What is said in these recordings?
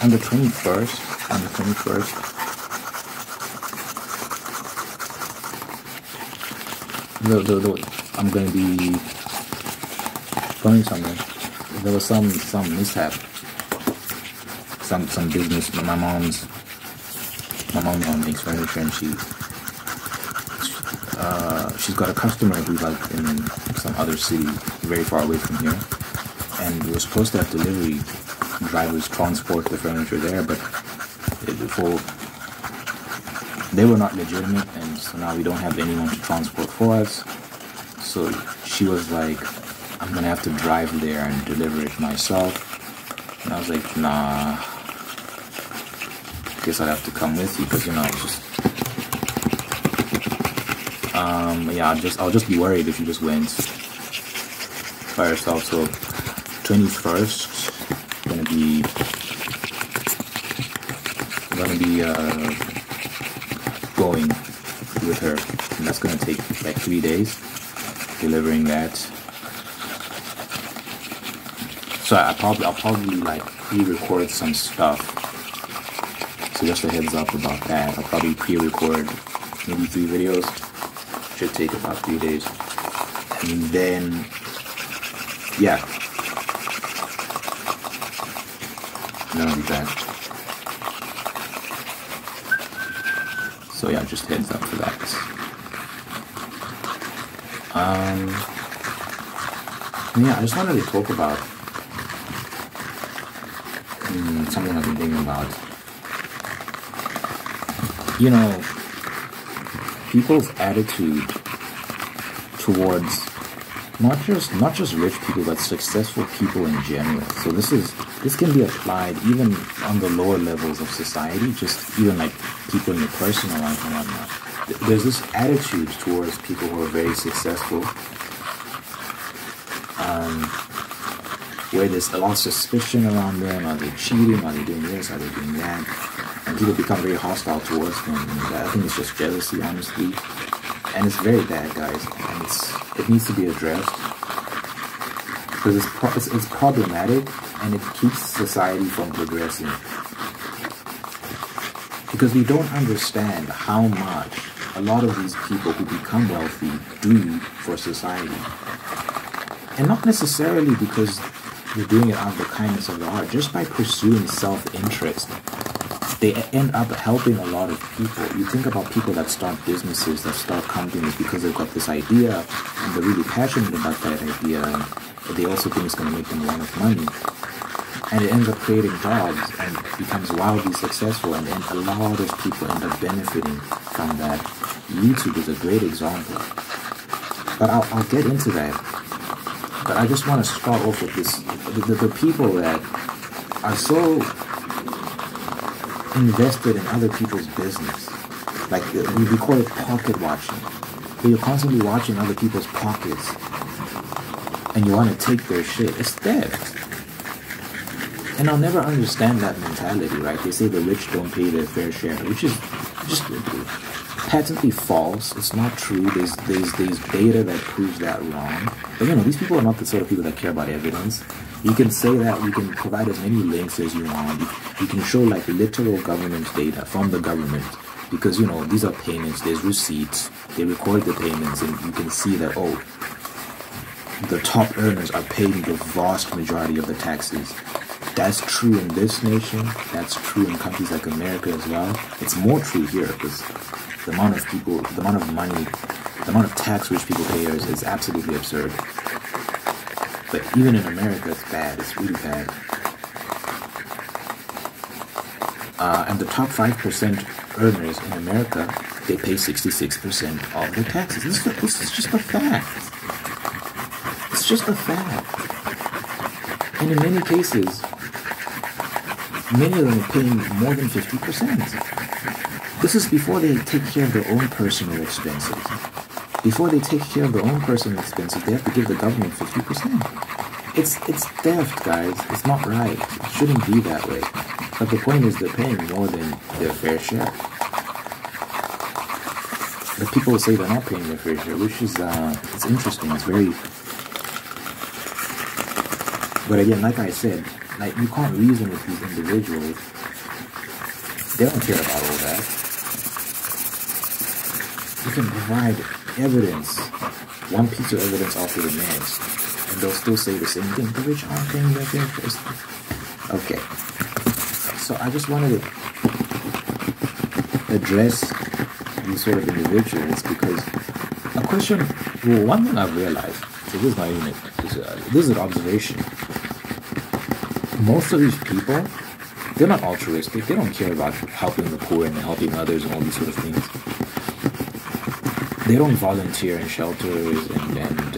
on the 21st, I'm gonna be going somewhere. There was some mishap, some business. My mom makes furniture, and she's got a customer who's like in some other city, very far away from here, and we're supposed to have delivery drivers transport the furniture there, but they were not legitimate, and so now we don't have anyone to transport for us. So she was like, I'm gonna have to drive there and deliver it myself. And I was like, nah, guess I'd have to come with you, because, you know, just yeah, I'll just be worried if you just went by yourself. So 21st, gonna be going with her, and that's gonna take like 3 days delivering that. So I'll probably like pre-record some stuff. So just a heads up about that. I'll probably pre-record maybe 3 videos. Should take about 3 days, and then yeah, that'll be bad. So yeah, just heads up for that. Yeah, I just wanted to talk about something I've been thinking about. You know, people's attitude towards not just rich people, but successful people in general. So this can be applied even on the lower levels of society, just even like people in your personal life and whatnot. There's this attitude towards people who are very successful, where there's a lot of suspicion around them. Are they cheating? Are they doing this? Are they doing that? And people become very hostile towards them. And I think it's just jealousy, honestly. And it's very bad, guys. And it needs to be addressed, because it's problematic, and it keeps society from progressing. Because we don't understand how much a lot of these people who become wealthy do for society. And not necessarily because they're doing it out of the kindness of their heart. Just by pursuing self-interest, they end up helping a lot of people. You think about people that start businesses, that start companies because they've got this idea and they're really passionate about that idea, and they also think it's going to make them a lot of money. And it ends up creating jobs and becomes wildly successful, and then a lot of people end up benefiting from that. YouTube is a great example. But I'll get into that. But I just want to start off with this. The people that are so invested in other people's business. Like, we call it pocket watching. So you're constantly watching other people's pockets, and you want to take their shit. It's theft. And I'll never understand that mentality, right? They say the rich don't pay their fair share, which is just patently false. It's not true. There's data that proves that wrong. But you know, these people are not the sort of people that care about evidence. You can say that, we can provide as many links as you want. You can show like literal government data from the government, because you know, these are payments, there's receipts, they record the payments, and you can see that, oh, the top earners are paying the vast majority of the taxes. That's true in this nation, that's true in countries like America as well. It's more true here, because the amount of people, the amount of money, the amount of tax rich people pay here is absolutely absurd. But even in America, it's bad. It's really bad. And the top 5% earners in America, they pay 66% of their taxes. This is just a fact. It's just a fact. And in many cases, many of them are paying more than 50%. This is before they take care of their own personal expenses. Before they take care of their own personal expenses, they have to give the government 50%. It's theft, guys. It's not right. It shouldn't be that way. But the point is, they're paying more than their fair share. But people say they're not paying their fair share, which is it's interesting. It's very. But again, like I said, Like, you can't reason with these individuals. They don't care about all that. You can provide evidence, one piece of evidence after the next, and they'll still say the same thing. The rich aren't paying their interest. Okay. So I just wanted to address these sort of individuals because a question, well, one thing I've realized, so this is not even this is an observation. Most of these people, they're not altruistic. They don't care about helping the poor and helping others and all these sort of things. They don't volunteer in shelters and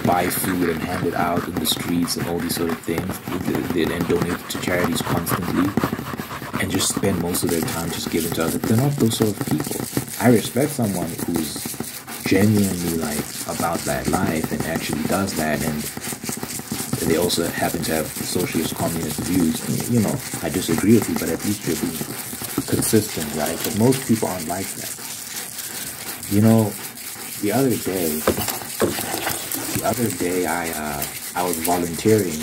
buy food and hand it out in the streets and all these sort of things. They then donate to charities constantly and just spend most of their time just giving to others. They're not those sort of people. I respect someone who's genuinely like about that life and actually does that, and they also happen to have socialist communist views. You know, I disagree with you, but at least you're being consistent, right? But most people aren't like that. You know, the other day I was volunteering.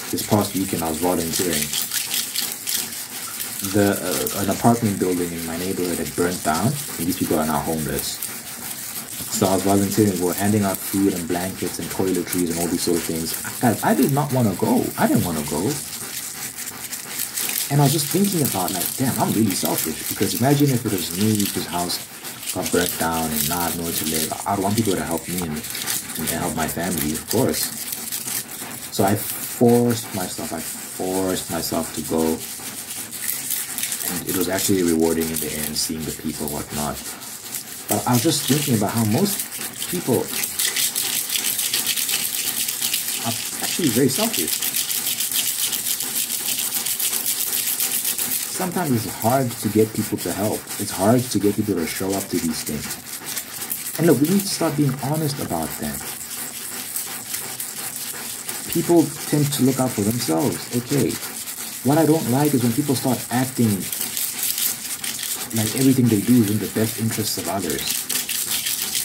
This past weekend I was volunteering. An apartment building in my neighborhood had burnt down, and these people are now homeless. So I was volunteering. We were handing out food and blankets and toiletries and all these sort of things. Guys, I did not want to go. I didn't want to go. And I was just thinking about, like, damn, I'm really selfish. Because imagine if it was me whose house got burnt down and now I have nowhere to live. I'd want people to help me and help my family, of course. So I forced myself to go. And it was actually rewarding in the end, seeing the people, whatnot. But I was just thinking about how most people are actually very selfish. Sometimes it's hard to get people to help. It's hard to get people to show up to these things. And look, we need to start being honest about them. People tend to look out for themselves. Okay. What I don't like is when people start acting like everything they do is in the best interests of others.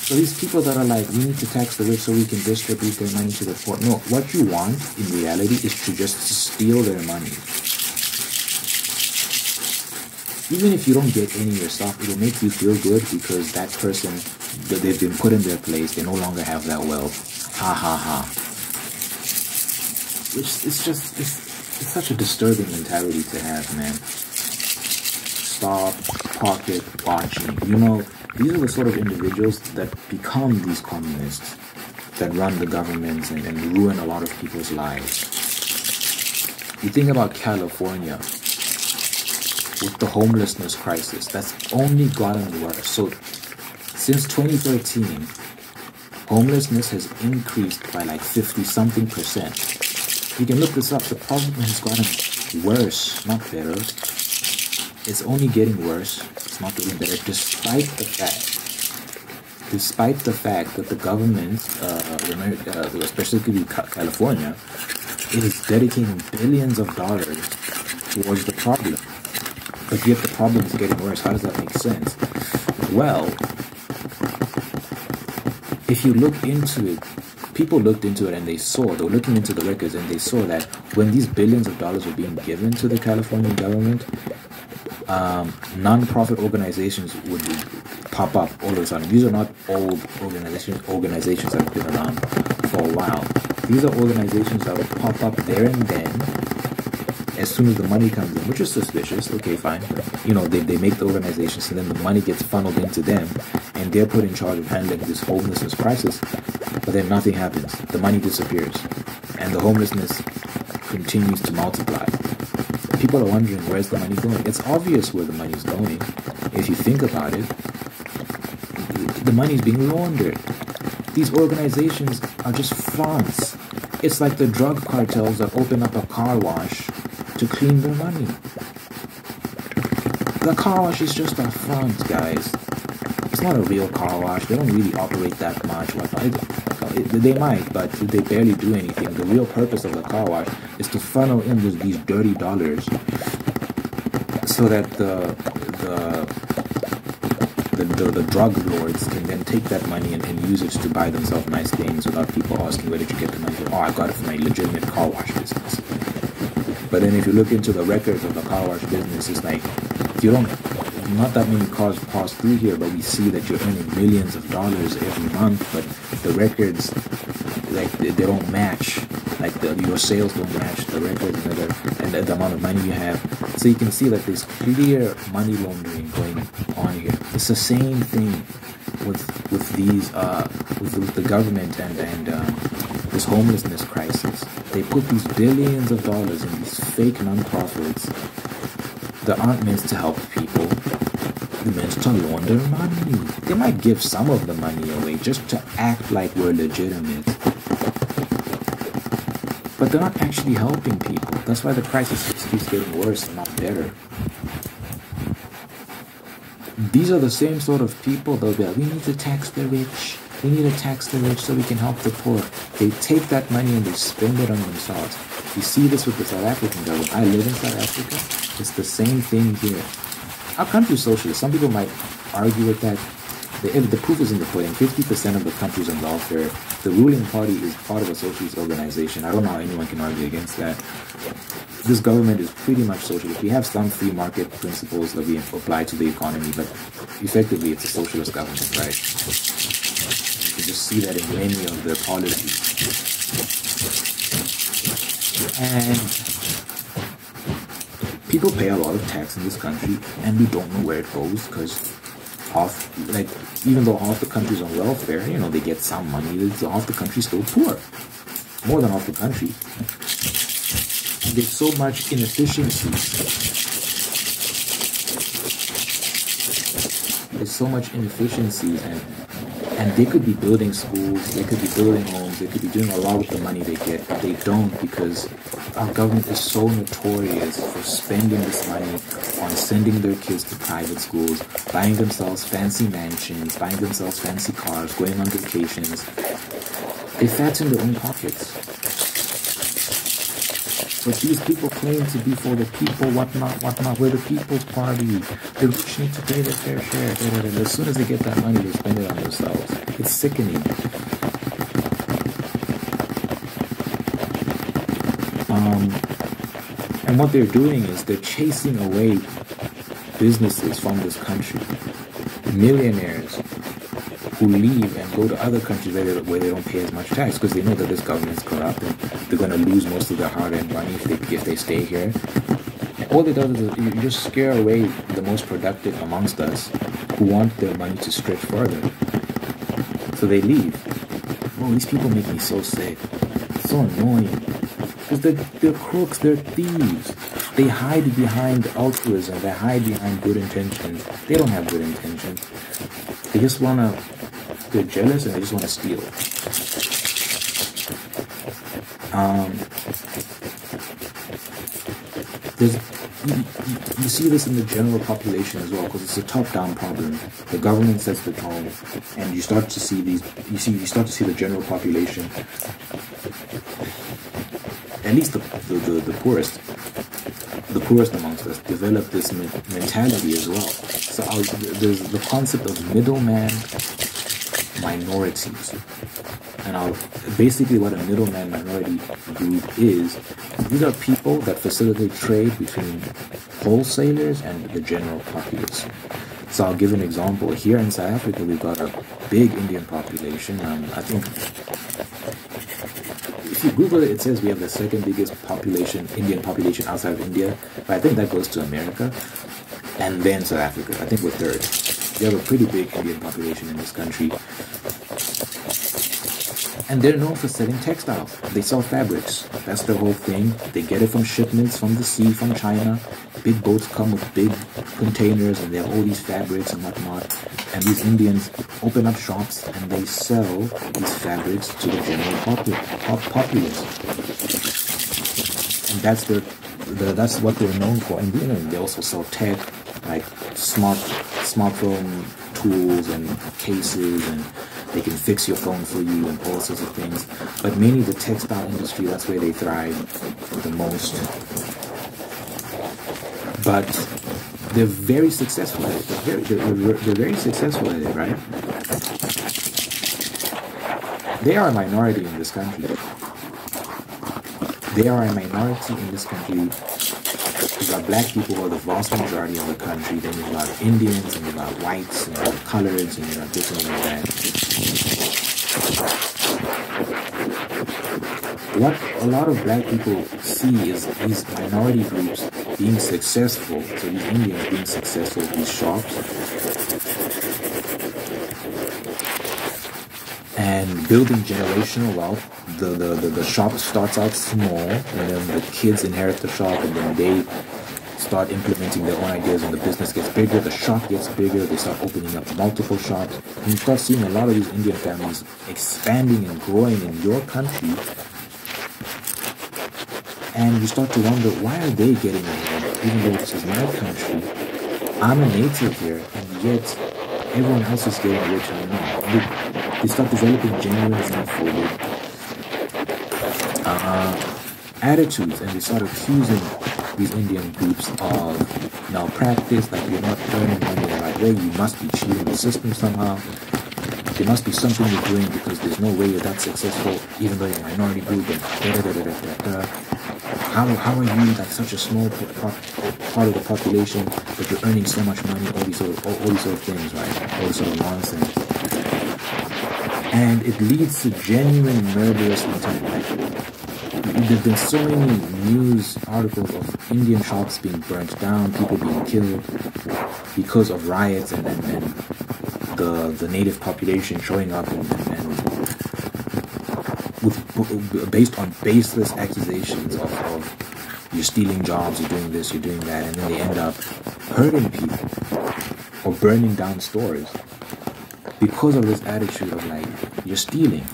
So these people that are like, we need to tax the rich so we can distribute their money to the poor. No, what you want in reality is to just steal their money. Even if you don't get any yourself, it'll make you feel good because that person, that they've been put in their place, they no longer have that wealth. Ha ha ha. It's such a disturbing mentality to have, man. Stop pocket watching. You know, these are the sort of individuals that become these communists that run the governments and ruin a lot of people's lives. You think about California with the homelessness crisis, that's only gotten worse. So since 2013, homelessness has increased by like 50-something%. You can look this up. The problem has gotten worse, not better. It's only getting worse. It's not getting better, despite the fact that the government, especially California, is dedicating billions of dollars towards the problem. But yet the problem is getting worse. How does that make sense? Well, if you look into it, people looked into it and they were looking into the records and they saw that when these billions of dollars were being given to the California government, non-profit organizations would pop up all of a sudden. These are not old organizations that have been around for a while. These are organizations that would pop up there and then as soon as the money comes in, which is suspicious. Okay, fine. You know, they make the organizations and then the money gets funneled into them and they're put in charge of handling this homelessness crisis. But then nothing happens. The money disappears and the homelessness continues to multiply. People are wondering, where's the money going? It's obvious where the money's going. If you think about it, the money's being laundered. These organizations are just fronts. It's like the drug cartels that open up a car wash to clean their money. The car wash is just a front, guys. It's not a real car wash. They don't really operate that much. They might, but they barely do anything. The real purpose of the car wash is to funnel in these dirty dollars so that the the drug lords can then take that money and use it to buy themselves nice things without people asking, where did you get the money? Oh, I got it from my legitimate car wash business. But then if you look into the records of the car wash business, it's like, not that many cars pass through here, but we see that you're earning millions of dollars every month, but the records, like, they don't match. Like, your sales don't match the records and the amount of money you have. So you can see that there's clear money laundering going on here. It's the same thing with these with the government and this homelessness crisis. They put these billions of dollars in these fake non-profits that aren't meant to help people. They're meant to launder money. They might give some of the money away just to act like we're legitimate. But they're not actually helping people. That's why the crisis keeps getting worse and not better. These are the same sort of people. They'll be like, we need to tax the rich. We need to tax the rich so we can help the poor. They take that money and they spend it on themselves. You see this with the South African government. I live in South Africa. It's the same thing here. Our country's socialist. Some people might argue with that. The proof is in the pudding. 50% of the country's on welfare. The ruling party is part of a socialist organization. I don't know how anyone can argue against that. This government is pretty much socialist. We have some free market principles that we apply to the economy, but effectively it's a socialist government, right? You can just see that in many of their policies. And people pay a lot of tax in this country, and we don't know where it goes, because even though half the country's on welfare, they get some money, half the country's still poor. More than half the country. There's so much inefficiencies. And they could be building schools, they could be building homes, they could be doing a lot with the money they get, but they don't, because our government is so notorious for spending this money on sending their kids to private schools, buying themselves fancy mansions, buying themselves fancy cars, going on vacations. They fatten their own pockets. But these people claim to be for the people, whatnot. We're the people's party. The rich need to pay their fair share. As soon as they get that money, they spend it on themselves. It's sickening. And what they're doing is they're chasing away businesses from this country. Millionaires who leave and go to other countries where they don't pay as much tax, because they know that this government's corrupt and they're going to lose most of their hard-earned money if they stay here. And all they do is you just scare away the most productive amongst us who want their money to stretch further. So they leave. Oh, these people make me so sick. It's so annoying. Because they're crooks, they're thieves. They hide behind altruism, they hide behind good intentions. They don't have good intentions. They just they're jealous and they just want to steal. You see this in the general population as well, because it's a top-down problem. The government sets the tone, and you start to see the general population, at least the poorest amongst us, develop this mentality as well. So there's the concept of middleman minorities. And basically what a middleman minority group is, these are people that facilitate trade between wholesalers and the general populace. So I'll give an example. Here in South Africa, we've got a big Indian population. I think if you Google it, it says we have the second biggest Indian population outside of India. But I think that goes to America and then South Africa. I think we're third. We have a pretty big Indian population in this country. And they're known for selling textiles. They sell fabrics. That's their whole thing. They get it from shipments from the sea, from China. Big boats come with big containers and they have all these fabrics and whatnot. And these Indians open up shops and they sell these fabrics to the general populace. And that's what they're known for. And they also sell tech, like smartphone tools and cases, and they can fix your phone for you and all sorts of things. But mainly the textile industry, that's where they thrive the most. But they're very successful at it. They're very successful at it, right? They are a minority in this country. They are a minority in this country. You've got black people who are the vast majority of the country. Then you've got Indians, and you've got whites, and you've got coloreds, and you've got this and that. What a lot of black people see is these minority groups being successful. So these Indians being successful at these shops and building generational wealth. The shop starts out small, and then the kids inherit the shop, and then they start implementing their own ideas, and the business gets bigger, the shop gets bigger, they start opening up multiple shops, and you start seeing a lot of these Indian families expanding and growing in your country, and you start to wonder, why are they getting ahead, even though this is my country, I'm a native here, and yet everyone else is getting rich and I'm not. They start developing genuine xenophobic attitudes, and they start accusing these Indian groups of malpractice, like you're not earning money the right way, you must be cheating the system somehow, there must be something you're doing because there's no way you're that successful even though you're a minority group, and how are you like such a small part of the population but you're earning so much money, all these sort of things, right? All this sort of nonsense. And it leads to genuine murderous intent. There's been so many news articles of Indian shops being burnt down, people being killed because of riots, and the native population showing up and based on baseless accusations of you're stealing jobs, you're doing this, you're doing that, and then they end up hurting people or burning down stores because of this attitude of like, you're stealing.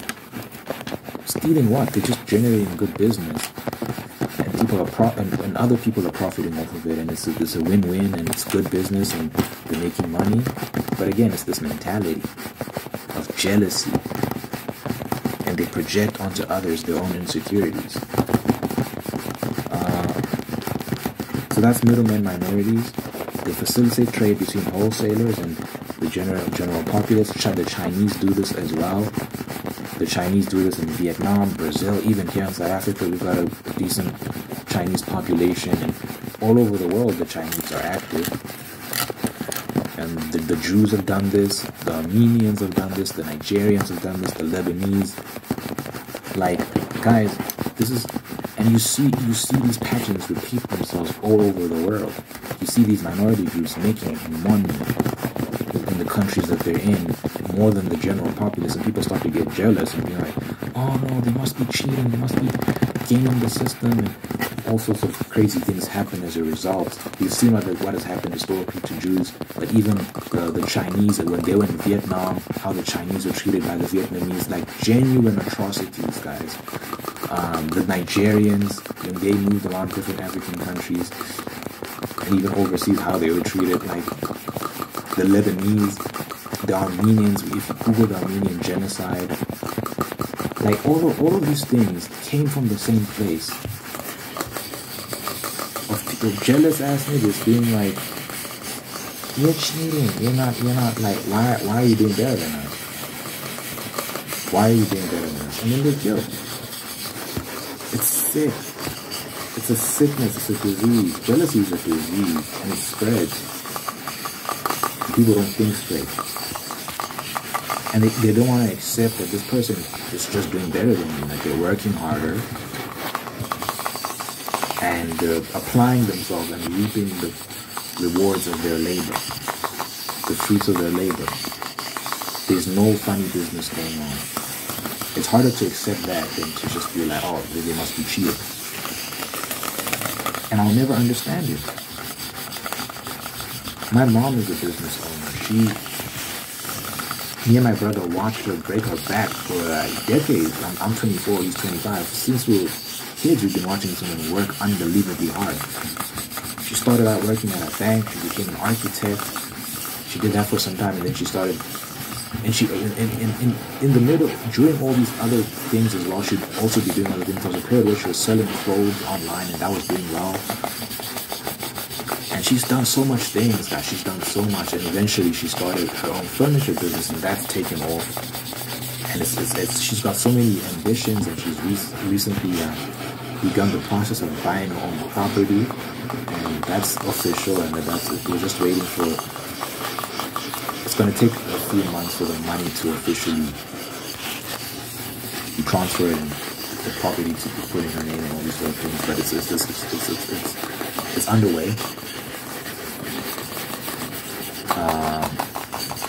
Stealing what? They're just generating good business, and people are and other people are profiting off of it, and it's a win-win, and it's good business, and they're making money. But again, it's this mentality of jealousy, and they project onto others their own insecurities. So that's middlemen, minorities. They facilitate trade between wholesalers and the general populace. The Chinese do this as well. The Chinese do this in Vietnam, Brazil, even here in South Africa. We've got a decent Chinese population, and all over the world the Chinese are active. And the Jews have done this, the Armenians have done this, the Nigerians have done this, the Lebanese. Like, guys, this is, and you see these patterns repeat themselves all over the world. You see these minority groups making money in the countries that they're in more than the general populace, and people start to get jealous and be like, oh no, they must be cheating, they must be gaming the system, and all sorts of crazy things happen as a result. We've seen what has happened historically to Jews, but even the Chinese, when they were in Vietnam, how the Chinese were treated by the Vietnamese, like genuine atrocities, guys. The Nigerians, when they moved around different African countries, and even overseas, how they were treated, like the Lebanese, the Armenians, if you Google the Armenian genocide, like all of these things came from the same place. Of people, jealous ass niggas being like, you're cheating, you're not like, why are you doing better than us? Why are you doing better than us? And then they're killed. It's sick. It's a sickness, it's a disease. Jealousy is a disease, and it spreads. People don't think straight. And they don't want to accept that this person is just doing better than me. Like, they're working harder, and they're applying themselves and reaping the rewards of their labor, the fruits of their labor. There's no funny business going on. It's harder to accept that than to just be like, oh, they must be cheating. And I'll never understand it. My mom is a business owner. Me and my brother watched her break her back for decades. I'm 24, he's 25. Since we were kids, we've been watching someone work unbelievably hard. She started out working at a bank. She became an architect. She did that for some time, and then she started. And she, in the middle, during all these other things as well, she'd also be doing other things. There was a period where she was selling clothes online, and that was doing well. And she's done so much things, guys. She's done so much, and eventually she started her own furniture business, and that's taken off. And she's got so many ambitions, and she's recently begun the process of buying her own property, and that's official. And we're just waiting for. It's going to take a few months for the money to officially be transferred and the property to be put in her name and all these sort of things. But it's underway.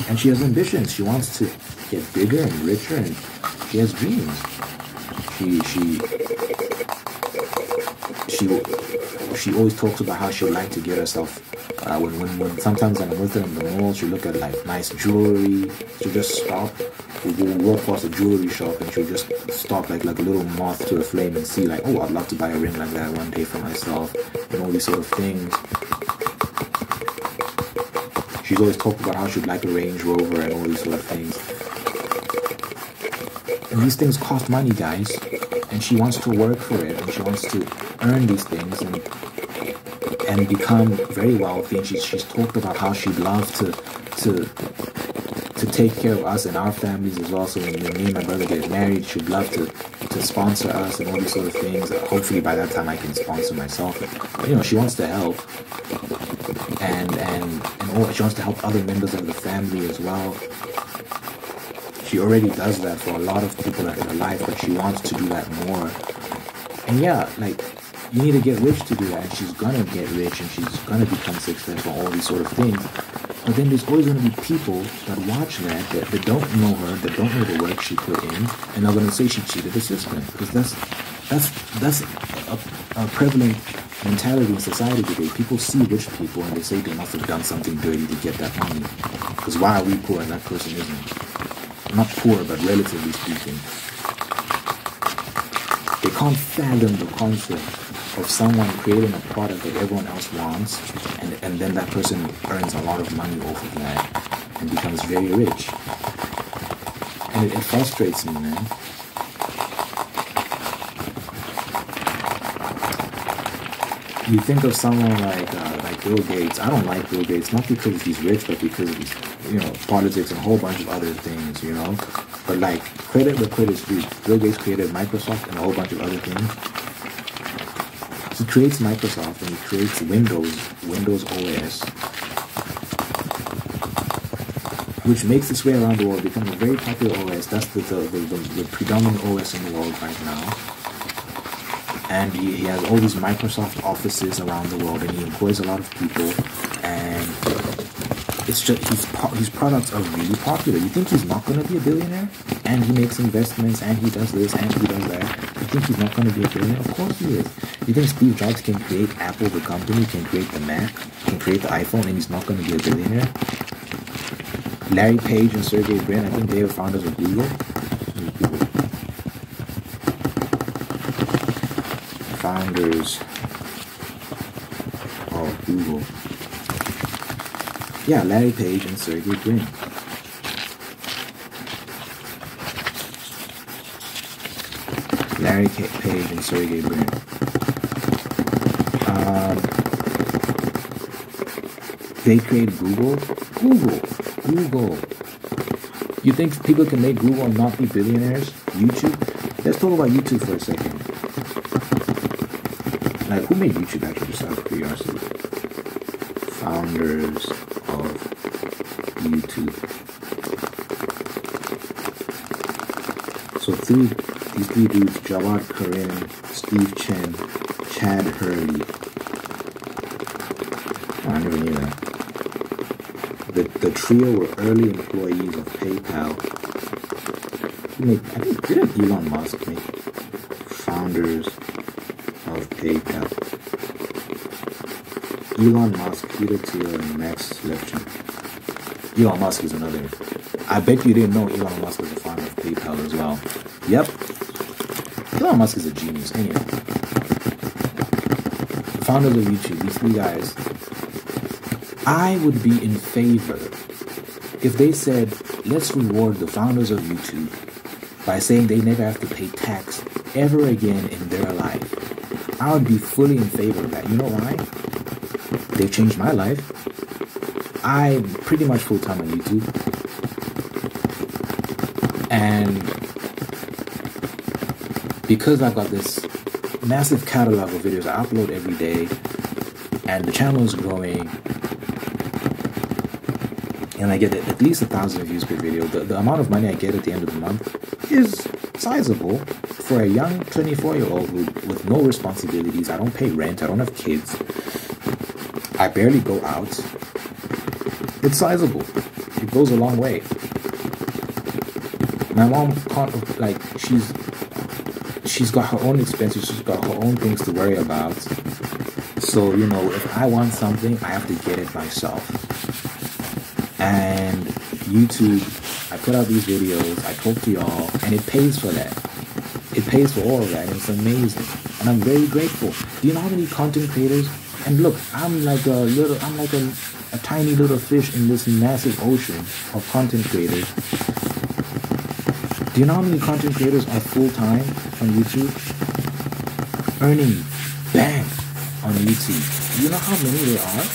And she has ambitions. She wants to get bigger and richer, and she has dreams. She always talks about how she would like to get herself. When sometimes when I'm with her in the mall, she'll look at like nice jewelry. She'll just stop. We'll walk past a jewelry shop, and she'll just stop like a little moth to a flame and see like, oh, I'd love to buy a ring like that one day for myself, and all these sort of things. She's always talked about how she'd like a Range Rover and all these sort of things. And these things cost money, guys. And she wants to work for it, and she wants to earn these things and become very wealthy. And she's talked about how she'd love to take care of us and our families as well. So when me and my brother get married, she'd love to sponsor us and all these sort of things. Hopefully by that time I can sponsor myself. But, she wants to help. And she wants to help other members of the family as well. She already does that for a lot of people in her life, but she wants to do that more. And yeah, like, you need to get rich to do that, and she's gonna get rich, and she's gonna become successful, all these sort of things. But then there's always gonna be people that watch that don't know her, that don't know the work she put in, and they're gonna say she cheated the system, because that's a prevalent mentality in society today. People see rich people and they say they must have done something dirty to get that money. Because why are we poor and that person isn't? Not poor, but relatively speaking. They can't fathom the concept of someone creating a product that everyone else wants, and then that person earns a lot of money off of that and becomes very rich. And it frustrates me, man. You think of someone like Bill Gates. I don't like Bill Gates, not because he's rich, but because he's, politics and a whole bunch of other things, But like, credit where credit's due. Bill Gates created Microsoft and a whole bunch of other things. He creates Microsoft and he creates Windows OS, which makes its way around the world, become a very popular OS. That's the predominant OS in the world right now. And he has all these Microsoft offices around the world, and he employs a lot of people, and it's just his products are really popular. You think he's not going to be a billionaire? And he makes investments, and he does this, and he does that. You think he's not going to be a billionaire? Of course he is. You think Steve Jobs can create Apple, the company, can create the Mac, can create the iPhone, and he's not going to be a billionaire? Larry Page and Sergey Brin, I think they were founders of Google. Founders of Google. Yeah, Larry Page and Sergey Brin. Larry Page and Sergey Brin. They created Google. Google. You think people can make Google and not be billionaires? YouTube? Let's talk about YouTube for a second. Like, who made YouTube actually, just out of curiosity? Founders of YouTube. So these three dudes, Jawad Karim, Steve Chen, Chad Hurley. Oh, I never knew that. The trio were early employees of PayPal. Didn't Elon Musk make founders of PayPal? Elon Musk, Peter Thiel, and Max Levchin. Elon Musk is another. I bet you didn't know Elon Musk was the founder of PayPal as well. Yep. Elon Musk is a genius. Anyway. The founders of YouTube, these three guys, I would be in favor if they said, let's reward the founders of YouTube by saying they never have to pay tax ever again in their life. I would be fully in favor of that. You know why? They've changed my life. I'm pretty much full-time on YouTube. And because I've got this massive catalog of videos I upload every day, and the channel is growing, and I get at least 1,000 views per video, the amount of money I get at the end of the month is sizable for a young 24-year-old with no responsibilities. I don't pay rent. I don't have kids. I barely go out. It's sizable. It goes a long way. My mom can't, like, she's got her own expenses. She's got her own things to worry about. So, you know, if I want something, I have to get it myself. And YouTube, I put out these videos, I talk to y'all, and it pays for that. It pays for all of that, and it's amazing. And I'm very grateful. Do you know how many content creators? And look, I'm like a tiny little fish in this massive ocean of content creators. Do you know how many content creators are full-time on YouTube? Earning bang on YouTube. Do you know how many there are?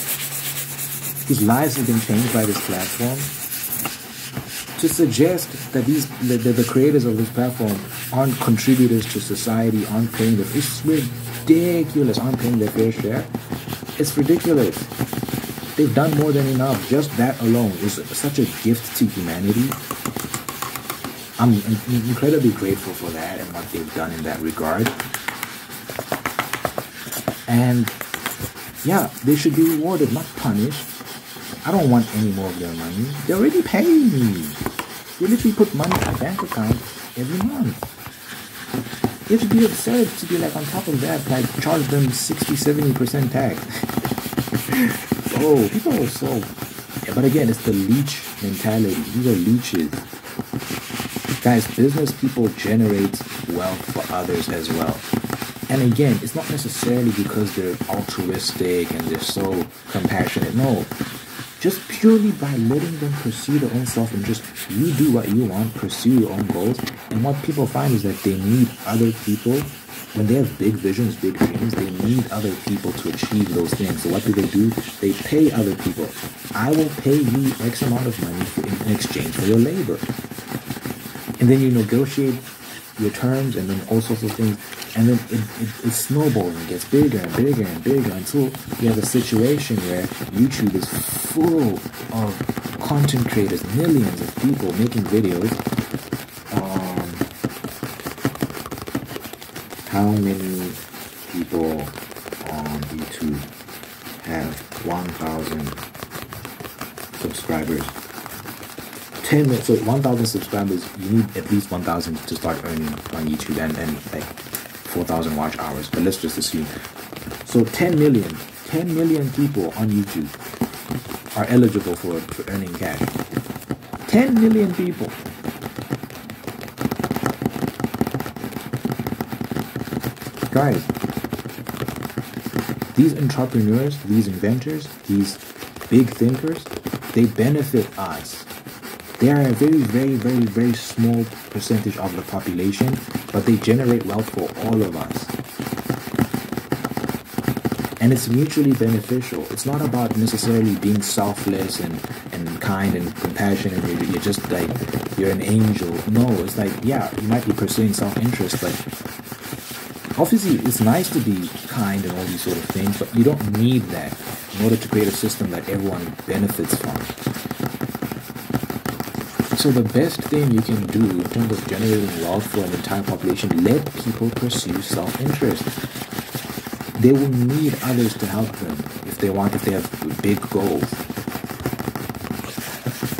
Whose lives have been changed by this platform? To suggest that the creators of this platform aren't contributors to society, aren't paying their, it's ridiculous, aren't paying their fair share. It's ridiculous. They've done more than enough. Just that alone is such a gift to humanity. I'm incredibly grateful for that and what they've done in that regard. And yeah, they should be rewarded, not punished. I don't want any more of their money. They're already paying me. They literally put money in my bank account every month. It would be absurd to be like on top of that, like charge them 60-70% tax. Oh, people are so... Yeah, but again, it's the leech mentality. These are leeches. Guys, business people generate wealth for others as well. And again, it's not necessarily because they're altruistic and they're so compassionate. No. Just purely by letting them pursue their own self-interest. You do what you want, pursue your own goals. And what people find is that they need other people. When they have big visions, big dreams, they need other people to achieve those things. So what do? They pay other people. I will pay you X amount of money in exchange for your labor. And then you negotiate your terms and then all sorts of things. And then it snowballs and gets bigger and bigger and bigger until you have a situation where YouTube is full of content creators, millions of people making videos. How many people on YouTube have 1,000 subscribers? 10 minutes, so 1,000 subscribers, you need at least 1,000 to start earning on YouTube and like 4,000 watch hours, but let's just assume. So 10 million people on YouTube are eligible for earning cash. 10 million people. Guys, these entrepreneurs, these inventors, these big thinkers, they benefit us. They are a very, very, very, very small percentage of the population, but they generate wealth for all of us. And it's mutually beneficial. It's not about necessarily being selfless and kind and compassionate. You're just like, you're an angel. No, it's like, yeah, you might be pursuing self-interest, but obviously it's nice to be kind and all these sort of things, but you don't need that in order to create a system that everyone benefits from. So the best thing you can do in terms of generating wealth for an entire population, let people pursue self-interest. They will need others to help them if they have big goals.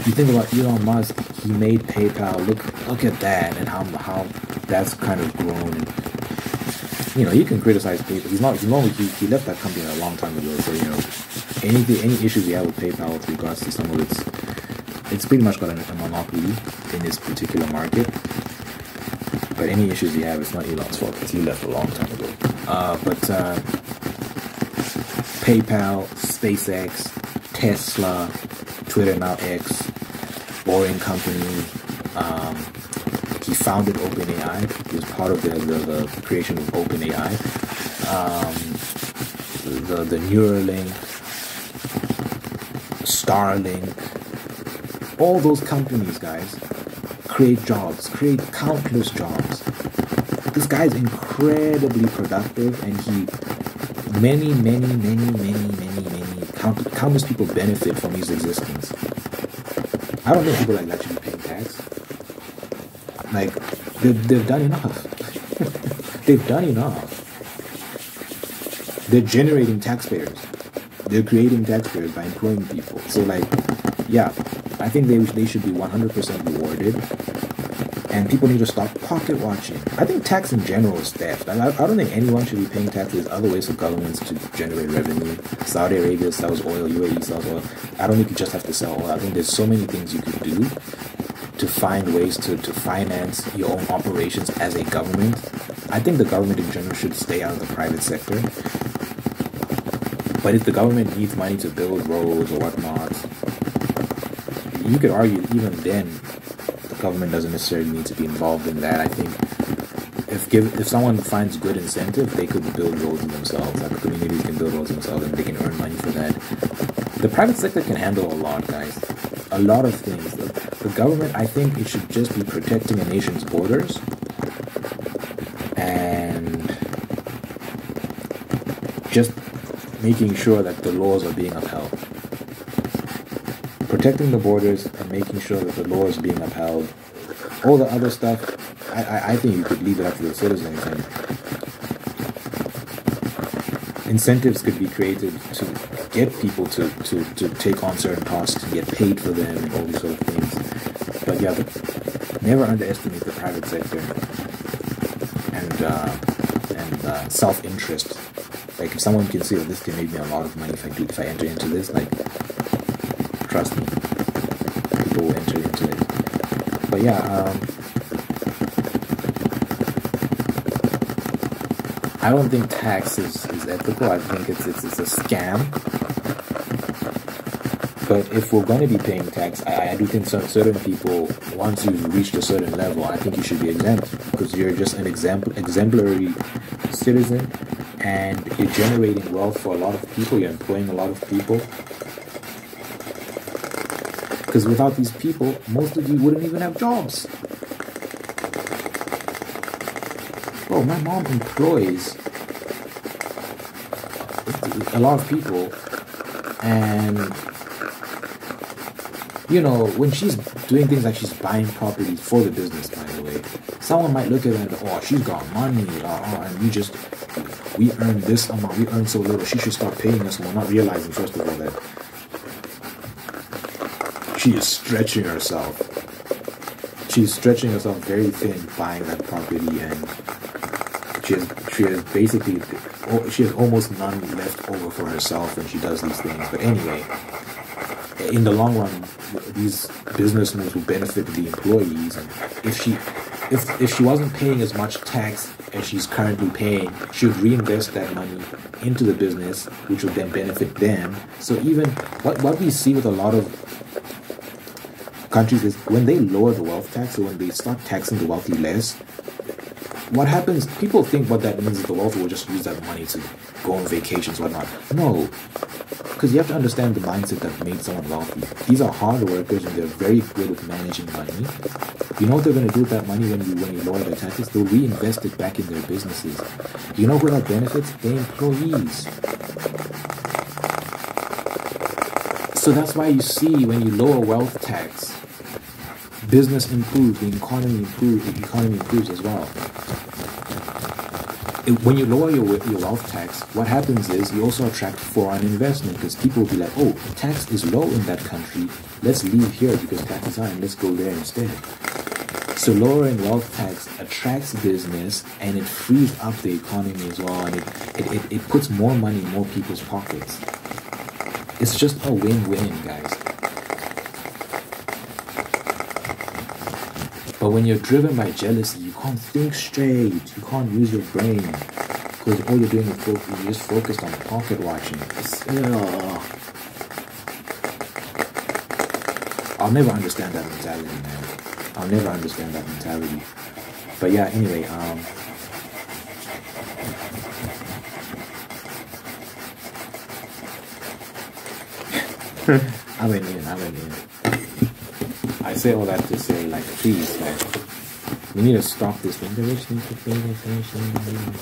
You think about Elon Musk, he made PayPal, look at that and how that's kind of grown. And, you know, you can criticize PayPal. He left that company a long time ago, so you know, any issues you have with PayPal with regards to some of it's pretty much got a monopoly in this particular market. But any issues you have, it's not Elon's fault because he left a long time ago. But PayPal, SpaceX, Tesla, Twitter, now X, Boring Company. He founded OpenAI. He was part of the creation of OpenAI. the Neuralink, Starlink, all those companies, guys, create jobs, create countless jobs. This guy's incredibly productive, and countless people benefit from his existence. I don't think people like that should be paying tax. Like, they've done enough. They've done enough. They're generating taxpayers. They're creating taxpayers by employing people. So, like, yeah, I think they should be 100% rewarded. And people need to stop pocket watching. I think tax in general is theft. I don't think anyone should be paying tax. There's other ways for governments to generate revenue. Saudi Arabia sells oil, UAE sells oil. I don't think you just have to sell oil. I think there's so many things you could do to find ways to finance your own operations as a government. I think the government in general should stay out of the private sector. But if the government needs money to build roads or whatnot, you could argue even then the government doesn't necessarily need to be involved in that. I think if someone finds good incentive, they could build roads themselves. Like, communities can build roads themselves and they can earn money for that. The private sector can handle a lot, guys. A lot of things. The government, I think it should just be protecting a nation's borders and just making sure that the laws are being upheld. Protecting the borders and making sure that the laws are being upheld. All the other stuff, I think you could leave it up to the citizens, and incentives could be created to get people to take on certain tasks and get paid for them and all these sort of things. But yeah, never underestimate the private sector and self-interest. Like, if someone can see that this can make me a lot of money if I enter into this, like, trust me, people will enter into it. But yeah, I don't think tax is ethical. I think it's a scam. But if we're going to be paying tax, I do think certain people, once you've reached a certain level, I think you should be exempt, because you're just an exemplary citizen, and you're generating wealth for a lot of people. You're employing a lot of people. Because without these people, most of you wouldn't even have jobs. Bro, my mom employs a lot of people, and you know, when she's doing things like she's buying properties for the business, by the way, someone might look at her and go, oh, she's got money, and we earn this amount, we earn so little, she should start paying us more, not realizing, first of all, that she is stretching herself. She's stretching herself very thin buying that property, and she has almost none left over for herself when she does these things. But anyway, in the long run, these business moves will benefit the employees, and if she wasn't paying as much tax as she's currently paying, she would reinvest that money into the business, which would then benefit them. So even what we see with a lot of countries is when they lower the wealth tax, or when they start taxing the wealthy less, what happens, people think what that means is the wealthy will just use that money to go on vacations, whatnot. No, because you have to understand the mindset that made someone wealthy. These are hard workers, and they're very good at managing money. You know what they're going to do with that money when you lower their taxes? They'll reinvest it back in their businesses. You know who that benefits? Their employees. So that's why you see when you lower wealth tax, business improves, the economy improves as well. When you lower your wealth tax, what happens is you also attract foreign investment, because people will be like, oh, tax is low in that country, let's leave here because tax is high, and let's go there instead. So lowering wealth tax attracts business, and it frees up the economy as well, and it puts more money in more people's pockets. It's just a win-win, guys. But when you're driven by jealousy, you can't think straight. You can't use your brain, because all you're doing is you're just focused on pocket watching. I'll never understand that mentality, man. I'll never understand that mentality. But yeah, anyway, I went in. I say all that to say, like, please, like, we need to stop this thing. The rich need to pay attention.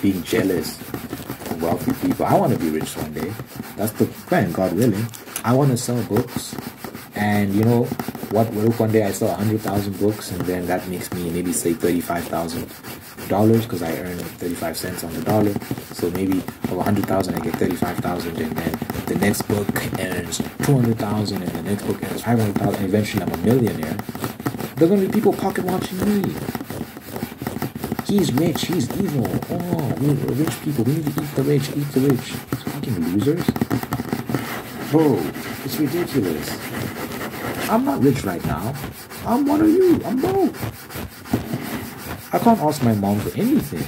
Being jealous of wealthy people. I want to be rich one day. That's the plan, God willing. I want to sell books. And you know what if one day I sell 100,000 books, and then that makes me maybe say $35,000 because I earn 35 cents on the dollar. So maybe of 100,000 I get 35,000, and then the next book earns 200,000, and the next book earns 500,000, and eventually I'm a millionaire. There's gonna be people pocket watching me. He's rich, he's evil. Oh, we're rich people. We need to eat the rich, eat the rich. Fucking losers. Bro, it's ridiculous. I'm not rich right now. I'm one of you. I'm both. I can't ask my mom for anything.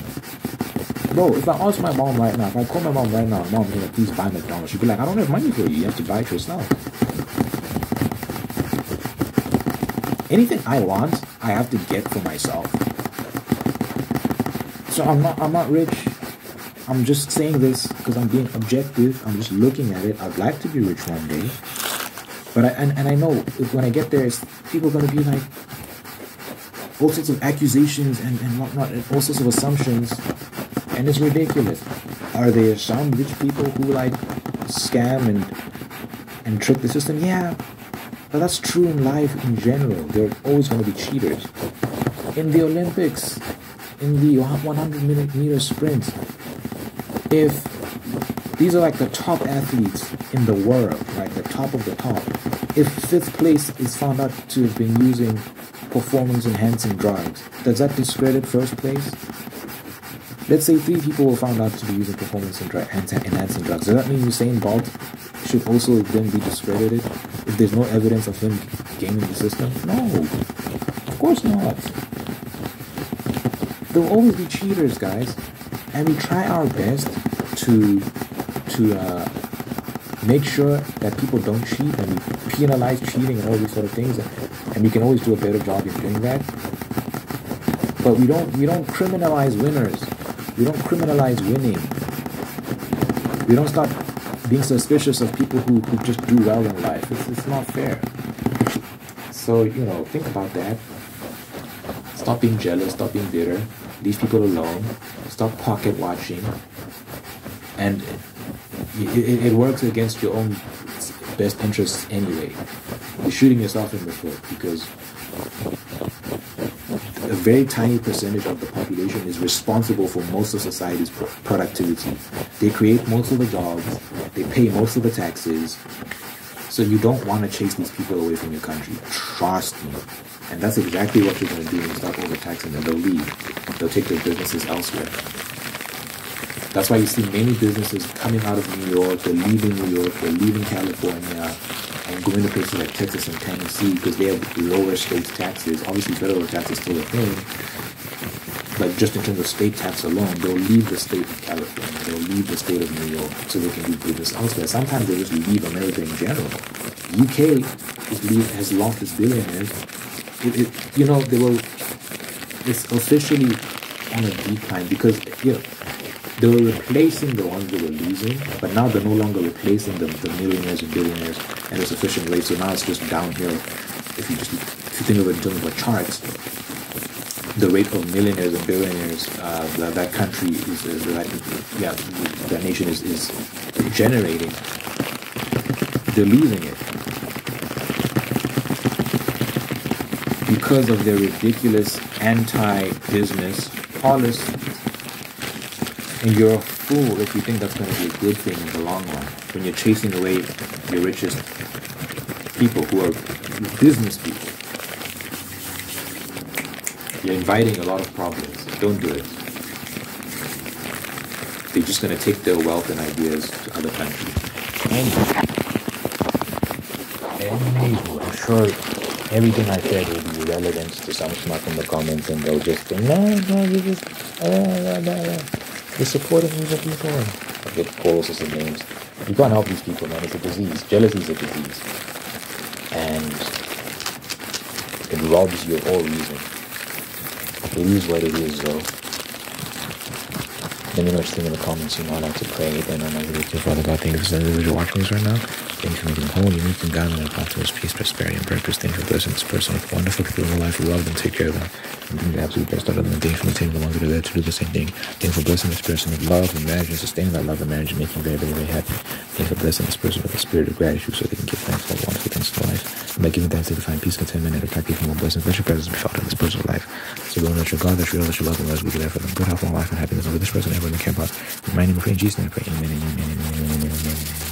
Bro, if I ask my mom right now, if I call my mom right now, Mom, please buy McDonald's, she'd be like, I don't have money for you. You have to buy it yourself. Anything I want, I have to get for myself. So I'm not rich. I'm just saying this because I'm being objective. I'm just looking at it. I'd like to be rich one day. But I know when I get there, people are going to be like all sorts of accusations and whatnot, and all sorts of assumptions, and it's ridiculous. Are there some rich people who like scam and trick the system? Yeah, but that's true in life in general. There are always going to be cheaters. In the Olympics, in the 100-meter sprint, if these are like the top athletes in the world, right? The top of the top. If 5th place is found out to have been using performance-enhancing drugs, does that discredit 1st place? Let's say 3 people were found out to be using performance-enhancing drugs. Does that mean Usain Bolt should also then be discredited if there's no evidence of him gaming the system? No, of course not. There will always be cheaters, guys, and we try our best to make sure that people don't cheat, and we penalize cheating and all these sort of things, and we can always do a better job in doing that. But we don't criminalize winners. We don't criminalize winning. We don't start being suspicious of people who just do well in life. It's not fair. So, think about that. Stop being jealous, stop being bitter. Leave people alone. Stop pocket watching. And it works against your own best interests anyway. You're shooting yourself in the foot because a very tiny percentage of the population is responsible for most of society's productivity. They create most of the jobs, they pay most of the taxes, so you don't want to chase these people away from your country. Trust me. And that's exactly what you're going to do when you start overtaxing them. They'll leave. They'll take their businesses elsewhere. That's why you see many businesses coming out of New York, they're leaving New York, they're leaving California, and going to places like Texas and Tennessee because they have lower state taxes. Obviously, federal tax is still a thing, but just in terms of state tax alone, they'll leave the state of California, they'll leave the state of New York so they can do business elsewhere. Sometimes they just leave America in general. UK has lost its billionaires. It's officially on a decline because they were replacing the ones they were losing, but now they're no longer replacing the millionaires and billionaires at a sufficient rate. So now it's just downhill. If you think of it in terms of charts, the rate of millionaires and billionaires that country that nation is generating, they're losing it because of their ridiculous anti-business policies. And you're a fool if you think that's going to be a good thing in the long run when you're chasing away your richest people who are business people. You're inviting a lot of problems. Don't do it. They're just going to take their wealth and ideas to other countries. Anyway, I'm sure everything I said will be relevant to some schmuck in the comments, and they'll just think, no, you just... You're supporting evil people. I get all sorts of names. You can't help these people, man. It's a disease. Jealousy is a disease. And it robs you of all reason. It is what it is, though. Let me know what you think in the comments. I like to pray, then I'm like, Father God, thank you for sending you're watching this right now. Thank you for making them whole, unique, and godly, and prosperous, peace, prosperity, and purpose. Thank you for blessing this person with wonderful people in their life who love them, take care of them, and bring the absolute best out of them. And thank you for maintaining the ones that are there to do the same thing. Thank you for blessing this person with love and marriage and sustaining that love and marriage and making them very, very, very happy. Thank you for blessing this person with a spirit of gratitude so they can give thanks for all the wonderful things in life. And by giving thanks, they can find peace, contentment, and attract even more blessings. Let your presence be felt in this person's life. So Lord, let your God, let your love, let your love, and let us be there for them. Good health, long life, and happiness over this person and everyone they care about. In my name, we pray in Jesus' name, I pray. Amen, amen, amen, amen, amen, amen, amen.